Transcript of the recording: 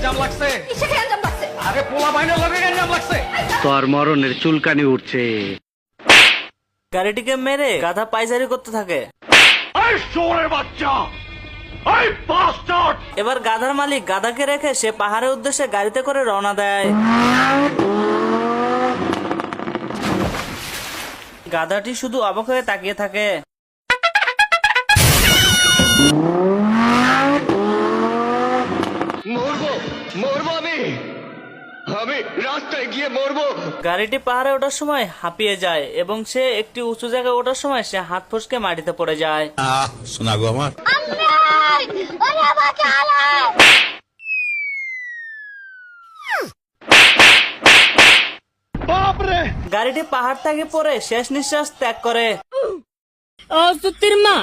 গ্যাঞ্জাম লাগছে। কিসে গ্যাঞ্জাম লাগছে? আরে পোলা বাইনের লগে গ্যাঞ্জাম লাগছে। তোর মরণের চুলকানি উঠছে। গাড়িটিকে মেরে গাধা পায়চারি করতে থাকে। এই শোরের বাচ্চা, এই বাস্টার্ড! এবার গাধার মালিক গাধাকে রেখে সে পাহাড়ের উদ্দেশ্যে গাড়িতে করে রওনা দেয়। গাধাটি শুধু অবাক হয়ে তাকিয়ে থাকে। মরবো আমি রাস্তায় গিয়ে মরবো। গাড়িটি পাহাড়ে ওঠার সময় হাঁপিয়ে যায় এবং সে একটি উঁচু জায়গায় ওঠার সময় সে হাত ফসকে মাটিতে পড়ে যায়। শোনা গো আমার। গাড়িটি পাহাড় থেকে পড়ে শেষ নিঃশ্বাস ত্যাগ করে। ও সত্যির মা